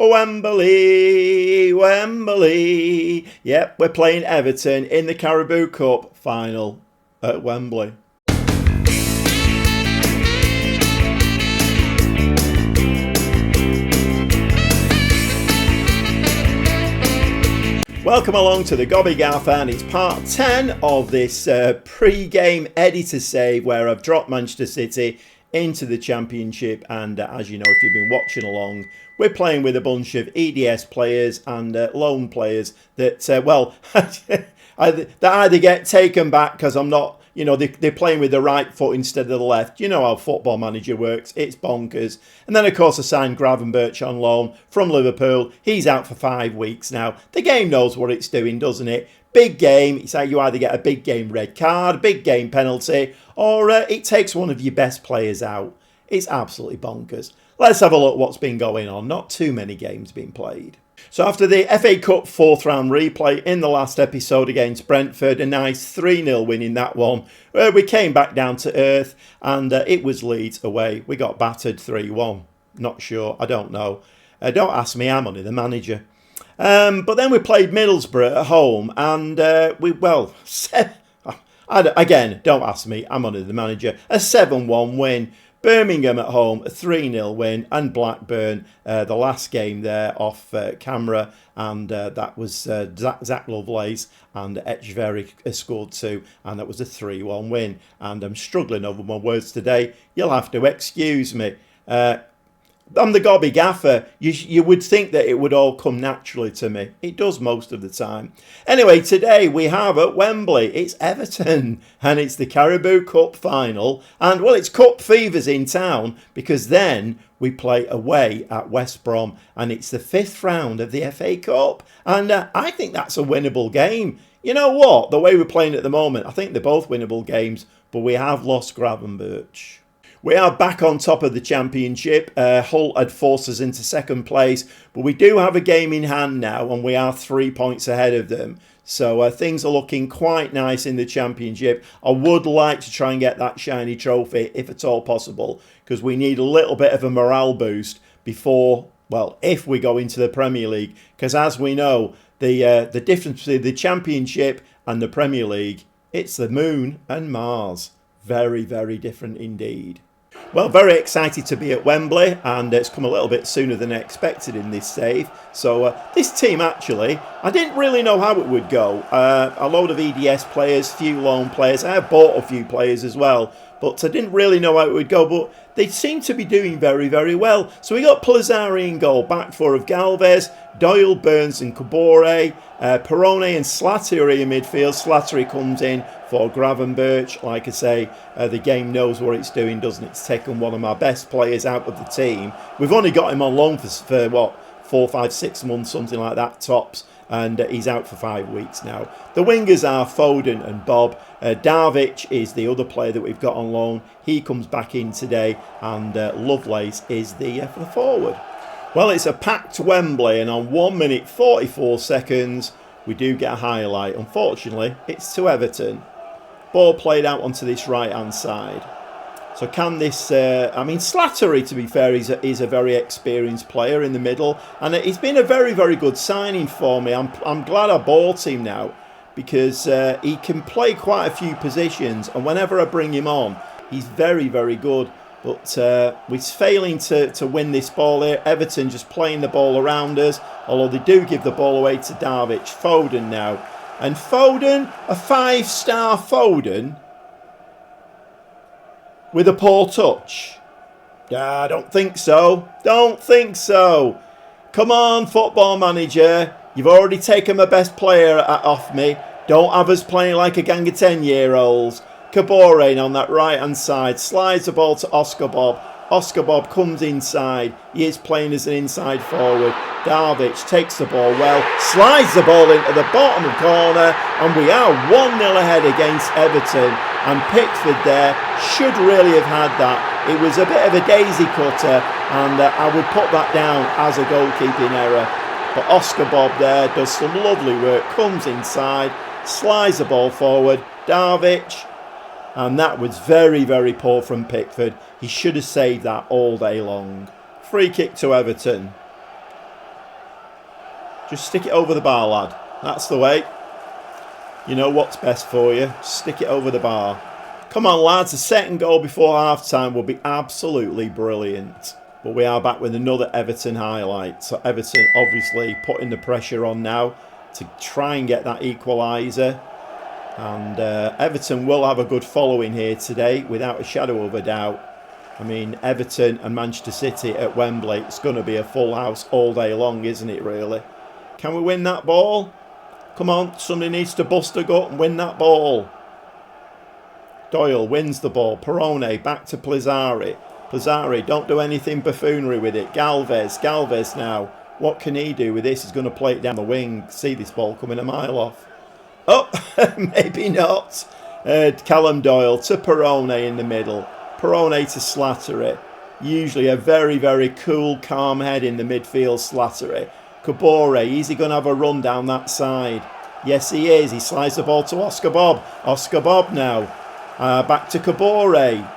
Wembley, Wembley. Yep, we're playing Everton in the Carabao Cup final at Wembley. Welcome along to the Gobby Gaffer, and it's part 10 of this pre-game editor save where I've dropped Manchester City into the Championship. And as you know, if you've been watching along, we're playing with a bunch of EDS players and loan players that, that either get taken back because I'm not, they're playing with the right foot instead of the left. You know how Football Manager works. It's bonkers. And then, of course, I signed Gravenberch on loan from Liverpool. He's out for 5 weeks now. The game knows what it's doing, doesn't it? Big game. It's like you either get a big game red card, big game penalty, or it takes one of your best players out. It's absolutely bonkers. Let's have a look what's been going on. Not too many games being played. So after the FA Cup 4th round replay in the last episode against Brentford, a nice 3-0 win in that one, where we came back down to earth and it was Leeds away. We got battered 3-1. Not sure. I don't know. Don't ask me. I'm only the manager. But then we played Middlesbrough at home and again, don't ask me. I'm only the manager. A 7-1 win. Birmingham at home, a 3-0 win, and Blackburn, the last game there off camera, and that was Zach Lovelace and Etcheverry scored 2, and that was a 3-1 win. And I'm struggling over my words today. You'll have to excuse me. I'm the Gobby Gaffer. You would think that it would all come naturally to me. It does most of the time. Anyway, today we have at Wembley, it's Everton and it's the Carabao Cup final. And well, it's Cup fevers in town because then we play away at West Brom and it's the 5th round of the FA Cup. And I think that's a winnable game. You know what? The way we're playing at the moment, I think they're both winnable games, but we have lost Gravenberch. We are back on top of the Championship. Hull had forced us into 2nd place, but we do have a game in hand now and we are 3 points ahead of them. So things are looking quite nice in the Championship. I would like to try and get that shiny trophy if at all possible, because we need a little bit of a morale boost before, if we go into the Premier League. Because as we know, the difference between the Championship and the Premier League, it's the moon and Mars. Very, very different indeed. Well, very excited to be at Wembley, and it's come a little bit sooner than expected in this save. So this team actually, I didn't really know how it would go. A load of EDS players, few loan players. I have bought a few players as well, but I didn't really know how it would go. But they seem to be doing very, very well. So we got Plazzari in goal, back four of Galvez, Doyle, Burns and Kabore, Perrone and Slattery in midfield. Slattery comes in for Gravenberch. Like I say, the game knows what it's doing, doesn't it? It's taken one of my best players out of the team. We've only got him on loan for what, 4, 5, 6 months, something like that, tops. And he's out for 5 weeks now. The wingers are Foden and Bob. Darvic is the other player that we've got on loan. He comes back in today. And Lovelace is the forward. Well, it's a packed Wembley, and on 1 minute 44 seconds, we do get a highlight. Unfortunately, it's to Everton. Ball played out onto this right-hand side. So can this... Slattery, to be fair, is a very experienced player in the middle. And he's been a very, very good signing for me. I'm glad I bought him now, because he can play quite a few positions. And whenever I bring him on, he's very, very good. But we're failing to win this ball here. Everton just playing the ball around us. Although they do give the ball away to Darvic. Foden now. And Foden, a 5-star Foden, with a poor touch. I don't think so. Don't think so. Come on, Football Manager. You've already taken my best player off me. Don't have us playing like a gang of 10-year-olds. Kabore on that right-hand side. Slides the ball to Oscar Bob. Oscar Bob comes inside. He is playing as an inside forward. Darvic takes the ball well. Slides the ball into the bottom corner. And we are 1-0 ahead against Everton. And Pickford there should really have had that. It was a bit of a daisy cutter. And I would put that down as a goalkeeping error. But Oscar Bob there does some lovely work. Comes inside. Slides the ball forward. Darvic. And that was very, very poor from Pickford. He should have saved that all day long. Free kick to Everton. Just stick it over the bar, lad. That's the way. You know what's best for you. Stick it over the bar. Come on, lads. A second goal before half-time would be absolutely brilliant. But we are back with another Everton highlight. So Everton obviously putting the pressure on now to try and get that equaliser. And Everton will have a good following here today, without a shadow of a doubt. I mean, Everton and Manchester City at Wembley, it's going to be a full house all day long, isn't it, really? Can we win that ball? Come on, somebody needs to bust a gut and win that ball. Doyle wins the ball. Perrone back to Plazzari. Plazzari, don't do anything buffoonery with it. Galvez now. What can he do with this? He's going to play it down the wing. See this ball coming a mile off. Oh, maybe not. Callum Doyle to Perrone in the middle. Perrone to Slattery. Usually a very, very cool, calm head in the midfield, Slattery. Kabore, is he going to have a run down that side? Yes, he is. He slides the ball to Oscar Bob. Oscar Bob now. Back to Kabore.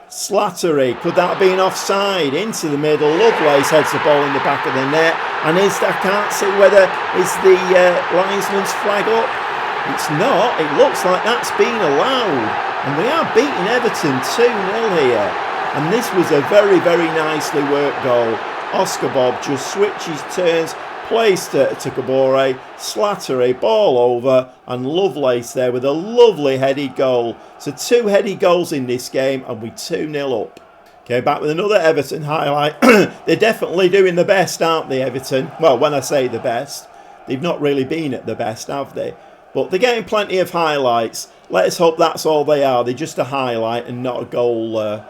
Slattery, could that have been offside? Into the middle. Lovelace heads the ball in the back of the net. And I can't see whether is the linesman's flag up. It's not. It looks like that's been allowed. And we are beating Everton 2-0 here. And this was a very, very nicely worked goal. Oscar Bob just switches turns, plays to Kabore, Slattery, ball over, and Lovelace there with a lovely headed goal. So 2 headed goals in this game, and we 2-0 up. Okay, back with another Everton highlight. They're definitely doing the best, aren't they, Everton? Well, when I say the best, they've not really been at the best, have they? But they're getting plenty of highlights. Let us hope that's all they are. They're just a highlight and not a goal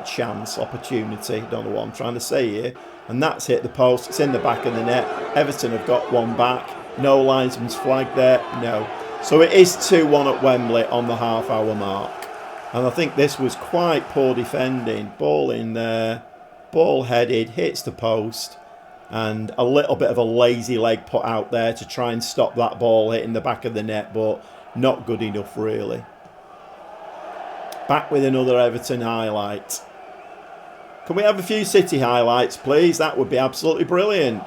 chance, opportunity. Don't know what I'm trying to say here. And that's hit the post. It's in the back of the net. Everton have got one back. No linesman's flag there. No. So it is 2-1 at Wembley on the half-hour mark. And I think this was quite poor defending. Ball in there. Ball headed. Hits the post. And a little bit of a lazy leg put out there to try and stop that ball hitting the back of the net. But not good enough, really. Back with another Everton highlight. Can we have a few City highlights, please? That would be absolutely brilliant.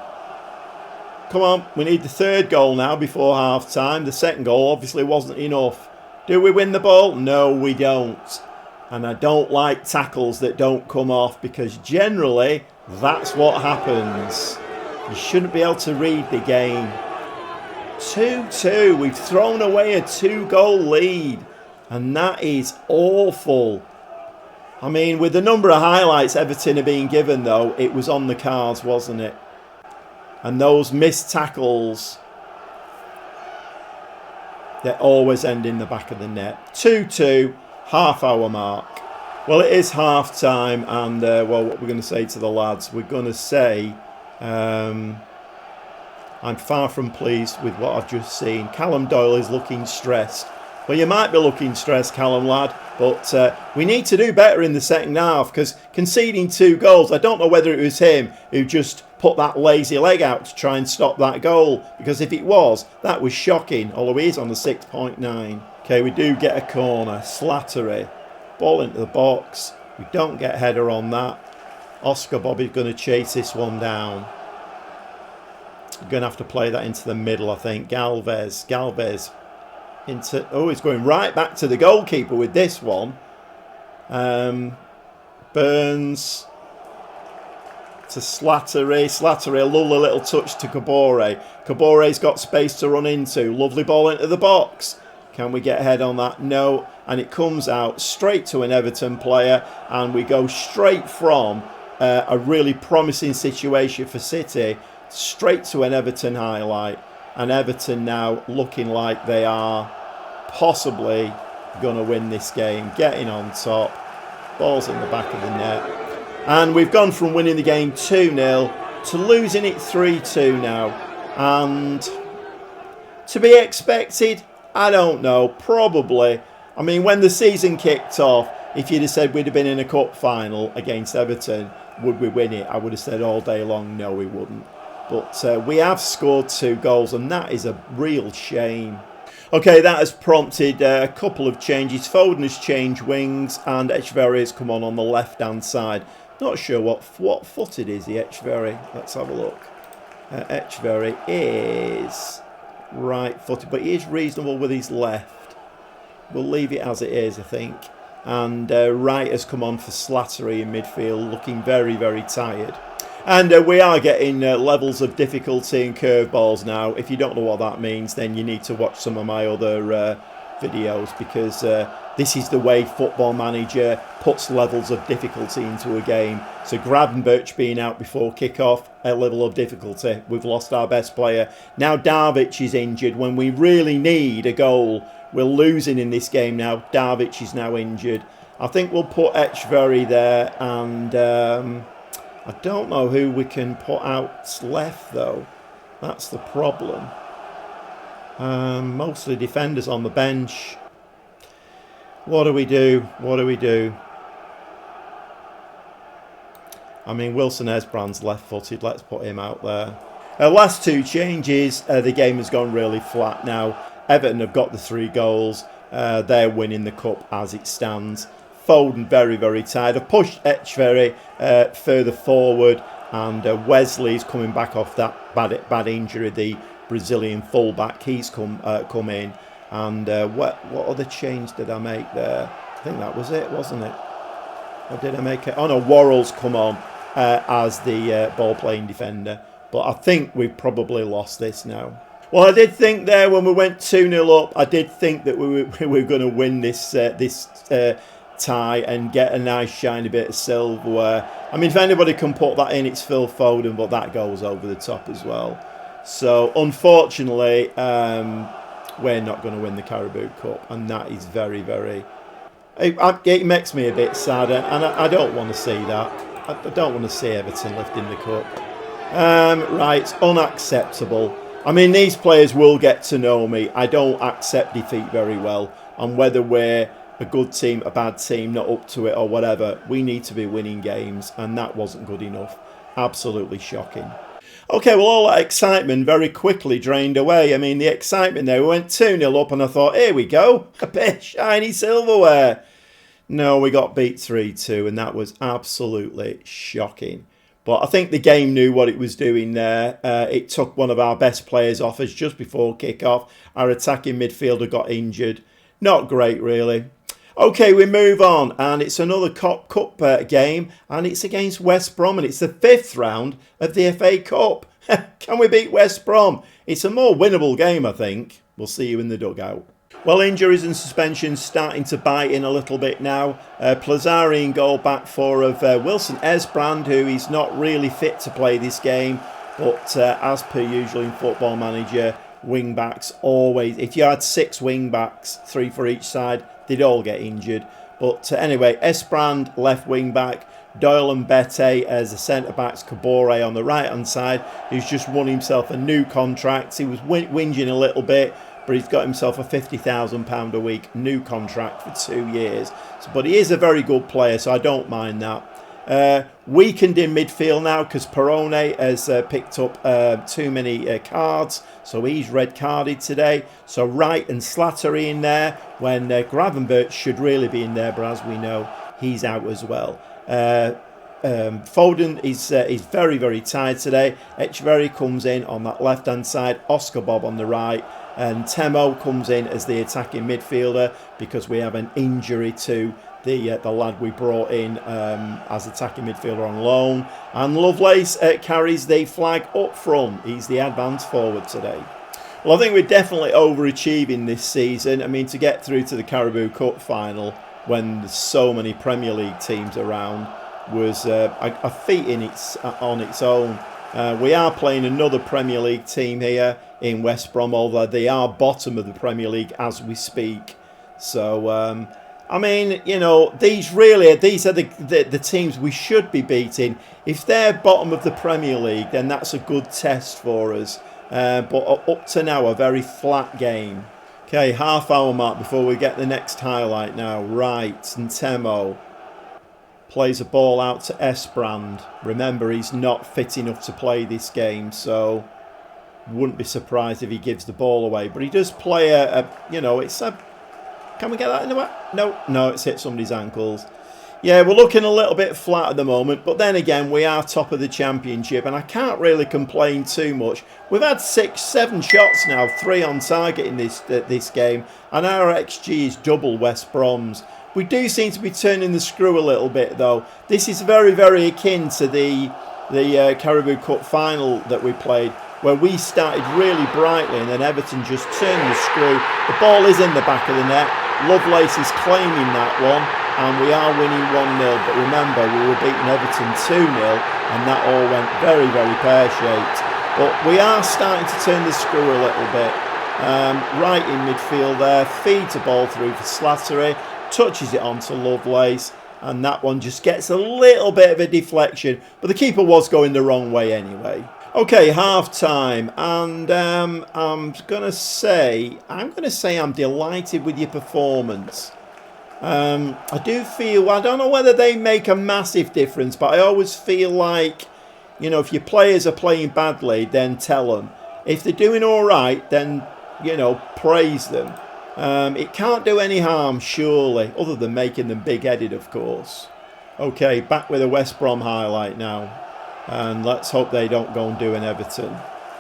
Come on, we need the third goal now before half-time. The second goal obviously wasn't enough. Do we win the ball? No, we don't. And I don't like tackles that don't come off because generally that's what happens. You shouldn't be able to read the game. 2-2. We've thrown away a 2-goal lead. And that is awful. I mean, with the number of highlights Everton are being given, though, it was on the cards, wasn't it? And those missed tackles, they always end in the back of the net. 2-2, half-hour mark. Well, it is half-time, and, well, what we're going to say to the lads, we're going to say, I'm far from pleased with what I've just seen. Callum Doyle is looking stressed. Well, you might be looking stressed, Callum, lad, but we need to do better in the second half because conceding 2 goals, I don't know whether it was him who just put that lazy leg out to try and stop that goal, because if it was, that was shocking, although he is on the 6.9. Okay, we do get a corner. Slattery, ball into the box. We don't get a header on that. Oscar Bobby's going to chase this one down. We're going to have to play that into the middle, I think. Galvez. Into, oh, he's going right back to the goalkeeper with this one. Burns to Slattery. Slattery, a lovely little touch to Kabore. Kabore's got space to run into. Lovely ball into the box. Can we get ahead on that? No. And it comes out straight to an Everton player. And we go straight from a really promising situation for City straight to an Everton highlight. And Everton now looking like they are possibly going to win this game. Getting on top. Ball's in the back of the net. And we've gone from winning the game 2-0 to losing it 3-2 now. And to be expected, I don't know, probably. I mean, when the season kicked off, if you'd have said we'd have been in a cup final against Everton, would we win it? I would have said all day long, no, we wouldn't. But we have scored 2 goals, and that is a real shame. Okay, that has prompted a couple of changes. Foden has changed wings, and Echeverri has come on the left-hand side. Not sure what foot it is, the Echeverri. Let's have a look. Etcheverry is right-footed, but he is reasonable with his left. We'll leave it as it is, I think. And Wright has come on for Slattery in midfield, looking very, very tired. And we are getting levels of difficulty in curveballs now. If you don't know what that means, then you need to watch some of my other videos, because this is the way Football Manager puts levels of difficulty into a game. So Gravenberch being out before kick-off, a level of difficulty. We've lost our best player. Now Darvic is injured when we really need a goal. We're losing in this game now. Darvic is now injured. I think we'll put Etcheverry there, and I don't know who we can put out left, though. That's the problem. Mostly defenders on the bench. What do we do? What do we do? I mean, Wilson Esbrand's left-footed. Let's put him out there. Last two changes. The game has gone really flat now. Everton have got the 3 goals. They're winning the cup as it stands. Foden very, very tired. I've pushed Etcheverry further forward, and Wesley's coming back off that bad injury. The Brazilian fullback, he's come in. And what other change did I make there? I think that was it, wasn't it? Or did I make it? Oh no, Worrell's come on as the ball-playing defender. But I think we've probably lost this now. Well, I did think there when we went 2-0 up, I did think that we were going to win this tie and get a nice shiny bit of silverware. I mean, if anybody can put that in, it's Phil Foden, but that goes over the top as well. So, unfortunately, we're not going to win the Carabao Cup, and that is very, very... It makes me a bit sad, and I don't want to see that. I don't want to see Everton lifting the cup. Right, it's unacceptable. I mean, these players will get to know me. I don't accept defeat very well, and whether we're a good team, a bad team, not up to it or whatever, we need to be winning games, and that wasn't good enough. Absolutely shocking. Okay, well, all that excitement very quickly drained away. I mean, the excitement there, we went 2-0 up and I thought, here we go, a bit of shiny silverware. No, we got beat 3-2, and that was absolutely shocking. But I think the game knew what it was doing there. It took one of our best players off us just before kick-off. Our attacking midfielder got injured. Not great, really. Okay, we move on, and it's another Cup game, and it's against West Brom, and it's the 5th round of the FA Cup. Can we beat West Brom? It's a more winnable game, I think. We'll see you in the dugout. Well, injuries and suspensions starting to bite in a little bit now. Plazzari in goal, back 4 of Wilson Esbrand, who is not really fit to play this game, but as per usual in Football Manager, wing-backs always, if you had 6 wing-backs, 3 for each side, they'd all get injured. But anyway, Esbrand, left wing-back, Doyle and Bete as the centre-backs, Kabore on the right-hand side, who's just won himself a new contract. He was whinging a little bit, but he's got himself a £50,000 a week new contract for 2 years. But he is a very good player, so I don't mind that. Weakened in midfield now because Perrone has picked up too many cards, so he's red carded today. So Wright and Slattery in there when Gravenberch should really be in there, but as we know, he's out as well. Foden is very, very tired today. Etcheverry comes in on that left-hand side, Oscar Bob on the right, and Temo comes in as the attacking midfielder because we have an injury to the lad we brought in as attacking midfielder on loan. And Lovelace carries the flag up front. He's the advanced forward today. Well, I think we're definitely overachieving this season. I mean, to get through to the Carabao Cup final when there's so many Premier League teams around was a feat on its own. We are playing another Premier League team here in West Brom, although they are bottom of the Premier League as we speak. So, I mean, you know, these are the teams we should be beating. If they're bottom of the Premier League, then that's a good test for us. But up to now, a very flat game. Okay, half-hour mark before we get the next highlight now. Right, and Temo plays a ball out to Esbrand. Remember, he's not fit enough to play this game, so wouldn't be surprised if he gives the ball away. But he does play Can we get that in the way? No, it's hit somebody's ankles. Yeah, we're looking a little bit flat at the moment, but then again, we are top of the championship, and I can't really complain too much. We've had 6-7 shots now, 3 on target in this game, and our XG is double West Brom's. We do seem to be turning the screw a little bit, though. This is very, very akin to the Caribou Cup final that we played, where we started really brightly, and then Everton just turned the screw. The ball is in the back of the net. Lovelace is claiming that one, and we are winning 1-0. But remember, we were beating Everton 2-0, and that all went very, very pear-shaped. But we are starting to turn the screw a little bit. Right in midfield there, feeds the ball through for Slattery, touches it onto Lovelace, and that one just gets a little bit of a deflection. But the keeper was going the wrong way anyway. Okay, half time, and I'm gonna say I'm delighted with your performance. I do feel, I don't know whether they make a massive difference, but I always feel like, you know, if your players are playing badly, then tell them. If they're doing all right, then, you know, praise them. It can't do any harm, surely, other than making them big-headed, of course. Okay, back with a West Brom highlight now. And let's hope they don't go and do an Everton.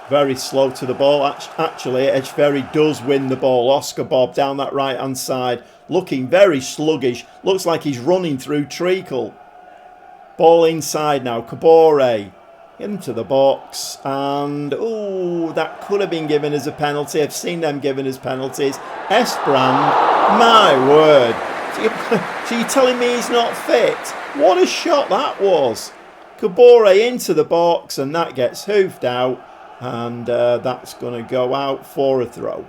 Very slow to the ball. Actually, Edgeferry does win the ball. Oscar Bob down that right-hand side. Looking very sluggish. Looks like he's running through treacle. Ball inside now. Kabore into the box. And, ooh, that could have been given as a penalty. I've seen them given as penalties. Esbrand, my word. So you're telling me he's not fit? What a shot that was. Kabore into the box, and that gets hoofed out, and that's going to go out for a throw.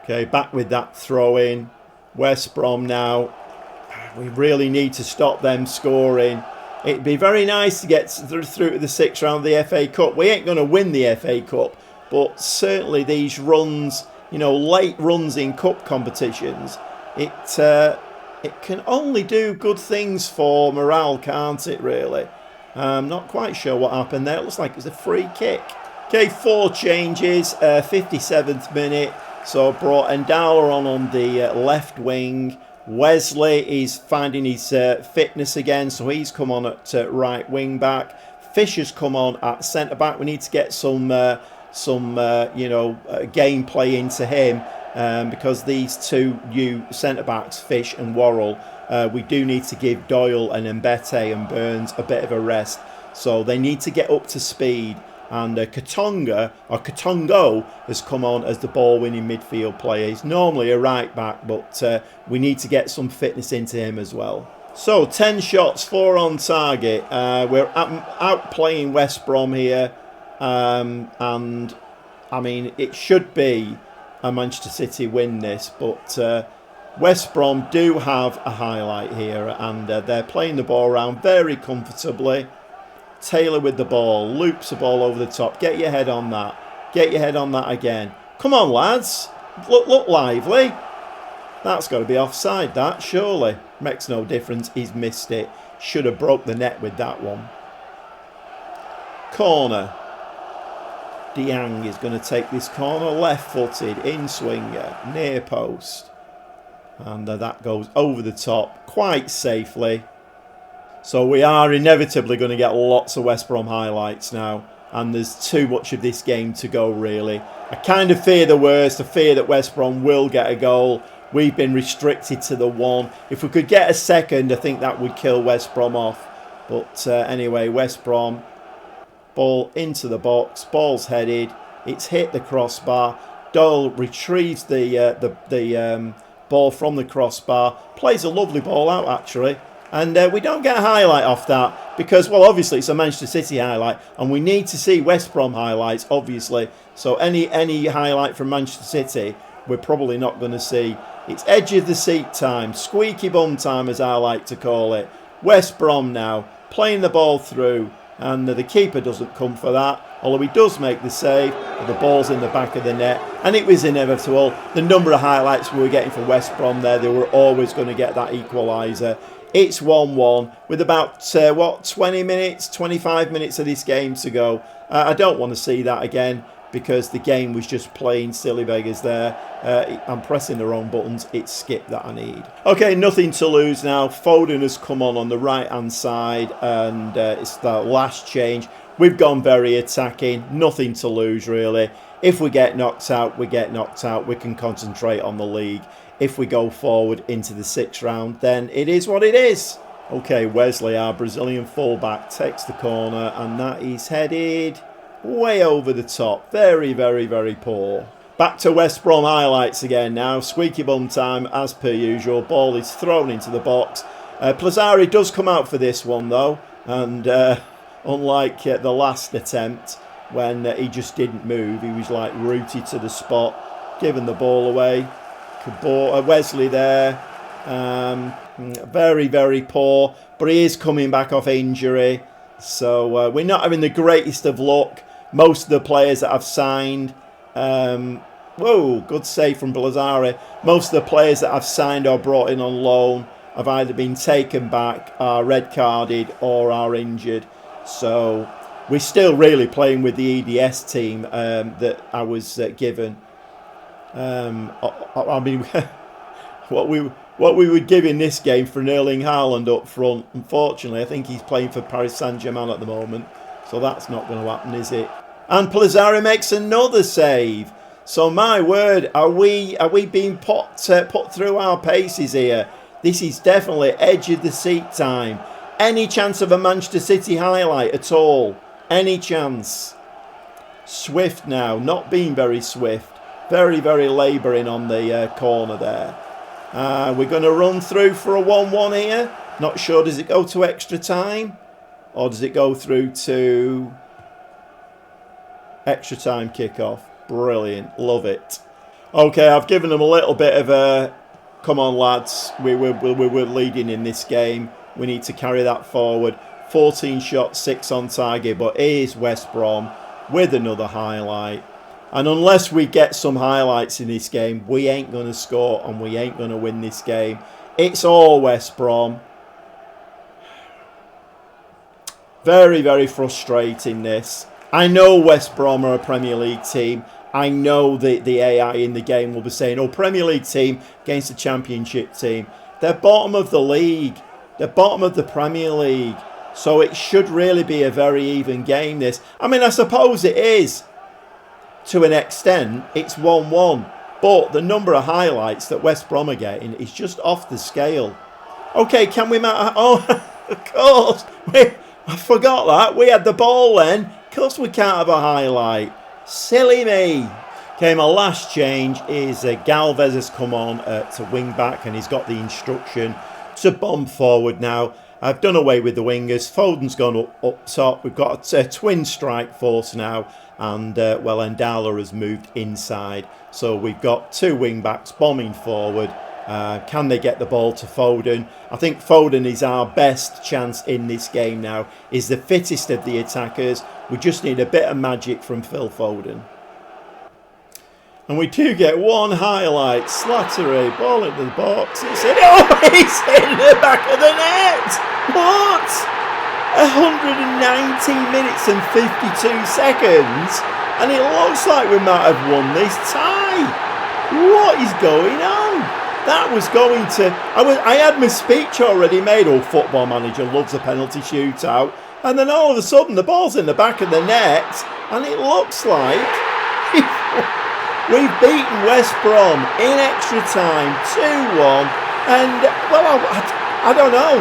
Okay, back with that throw in. West Brom now. We really need to stop them scoring. It'd be very nice to get through to the 6th round of the FA Cup. We ain't going to win the FA Cup, but certainly these runs, you know, late runs in cup competitions, it can only do good things for morale, can't it, really? I'm not quite sure what happened there. It looks like it was a free kick. Okay, 4 changes, 57th minute. So brought Ndala on the left wing. Wesley is finding his fitness again, so he's come on at right wing back. Fisher's come on at centre back. We need to get some gameplay into him because these two new centre backs, Fish and Worrell, we do need to give Doyle and Mbete and Burns a bit of a rest. So they need to get up to speed. And Katongo has come on as the ball-winning midfield player. He's normally a right back, but we need to get some fitness into him as well. So 10 shots, 4 on target. We're outplaying West Brom here. And I mean, it should be a Manchester City win this, but West Brom do have a highlight here, and they're playing the ball around very comfortably. Taylor with the ball, loops the ball over the top. Get your head on that. Get your head on that again. Come on, lads. Look lively. That's got to be offside, that, surely. Makes no difference. He's missed it. Should have broke the net with that one. Corner. Diang is going to take this corner. Left-footed, in-swinger, near post. And that goes over the top quite safely. So we are inevitably going to get lots of West Brom highlights now. And there's too much of this game to go, really. I kind of fear the worst. I fear that West Brom will get a goal. We've been restricted to the 1. If we could get a second, I think that would kill West Brom off. But anyway, West Brom. Ball into the box. Ball's headed. It's hit the crossbar. Doyle retrieves the ball from the crossbar. Plays a lovely ball out, actually. And we don't get a highlight off that because, well, obviously it's a Manchester City highlight and we need to see West Brom highlights, obviously. So any highlight from Manchester City, we're probably not going to see. It's edge of the seat time, squeaky bum time, as I like to call it. West Brom now, playing the ball through, and the keeper doesn't come for that. Although he does make the save, but the ball's in the back of the net. And it was inevitable. The number of highlights we were getting from West Brom there, they were always going to get that equaliser. It's 1-1 with about, 20 minutes, 25 minutes of this game to go. I don't want to see that again. because the game was just playing silly beggars there. I'm pressing the wrong buttons. It's skip that I need. Okay, nothing to lose now. Foden has come on the right-hand side, and it's the last change. We've gone very attacking. Nothing to lose, really. If we get knocked out, we get knocked out. We can concentrate on the league. If we go forward into the 6th round, then it is what it is. Okay, Wesley, our Brazilian fullback, takes the corner, and that is headed way over the top. Very, very, very poor. Back to West Brom highlights again now. Squeaky bum time, as per usual. Ball is thrown into the box. Plazzari does come out for this one, though. And unlike the last attempt, when he just didn't move, he was like rooted to the spot, giving the ball away. Wesley there. Very, very poor. But he is coming back off injury. So we're not having the greatest of luck. Most of the players that I've signed... whoa, good save from Plazzari. Most of the players that I've signed or brought in on loan have either been taken back, are red carded, or are injured. So we're still really playing with the EDS team that I was given. I mean, what we would give in this game for an Erling Haaland up front. Unfortunately, I think he's playing for Paris Saint-Germain at the moment, so that's not going to happen, is it? And Plazzari makes another save. So my word, are we being put through our paces here? This is definitely edge of the seat time. Any chance of a Manchester City highlight at all? Any chance? Swift now, not being very swift. Very, very labouring on the corner there. We're going to run through for a 1-1 here. Not sure, does it go to extra time? Or does it go through to extra time kickoff? Brilliant. Love it. Okay, I've given them a little bit of a... Come on, lads. We're leading in this game. We need to carry that forward. 14 shots, 6 on target. But here's West Brom with another highlight. And unless we get some highlights in this game, we ain't going to score and we ain't going to win this game. It's all West Brom. Very, very frustrating, this. I know West Brom are a Premier League team. I know the AI in the game will be saying, oh, Premier League team against a Championship team. They're bottom of the league. They're bottom of the Premier League. So it should really be a very even game, this. I mean, I suppose it is. To an extent, it's 1-1. But the number of highlights that West Brom are getting is just off the scale. Okay, can we... Oh, of course. I forgot that. We had the ball then. Of course we can't have a highlight. Silly me. Okay, my last change is Galvez has come on to wing back, and he's got the instruction to bomb forward now. I've done away with the wingers. Foden's gone up top. We've got a twin strike force now. And, well, Ndala has moved inside. So we've got 2 wing-backs bombing forward. Can they get the ball to Foden? I think Foden is our best chance in this game now. He's the fittest of the attackers. We just need a bit of magic from Phil Foden. And we do get one highlight. Slattery, ball into the box. It's in the back of the net. What? 119 minutes and 52 seconds, and it looks like we might have won this tie. What is going on? That was going to... I had my speech already made. Oh, Football Manager loves a penalty shootout. And then all of a sudden the ball's in the back of the net, and it looks like we've beaten West Brom in extra time 2-1. And, well, I don't know.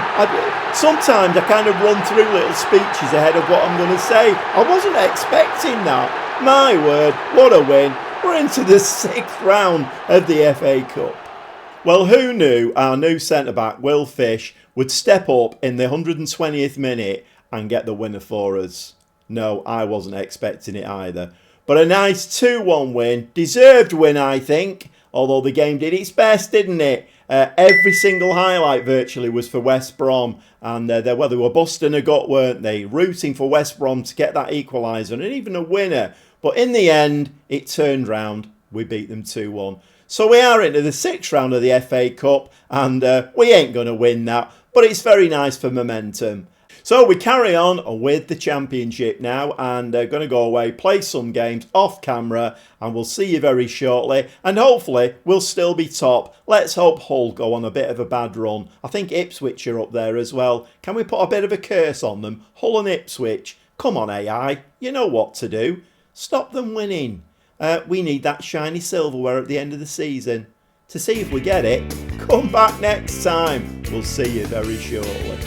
Sometimes I kind of run through little speeches ahead of what I'm going to say. I wasn't expecting that. My word, what a win. We're into the 6th round of the FA Cup. Well, who knew our new centre-back, Will Fish, would step up in the 120th minute and get the winner for us? No, I wasn't expecting it either. But a nice 2-1 win. Deserved win, I think. Although the game did its best, didn't it? Every single highlight virtually was for West Brom, and they were busting a gut, weren't they? Rooting for West Brom to get that equaliser and even a winner. But in the end, it turned round. We beat them 2-1. So we are into the 6th round of the FA Cup, and we ain't going to win that. But it's very nice for momentum. So we carry on with the Championship now, and going to go away, play some games off camera, and we'll see you very shortly. And hopefully we'll still be top. Let's hope Hull go on a bit of a bad run. I think Ipswich are up there as well. Can we put a bit of a curse on them? Hull and Ipswich. Come on, AI. You know what to do. Stop them winning. We need that shiny silverware at the end of the season. To see if we get it, come back next time. We'll see you very shortly.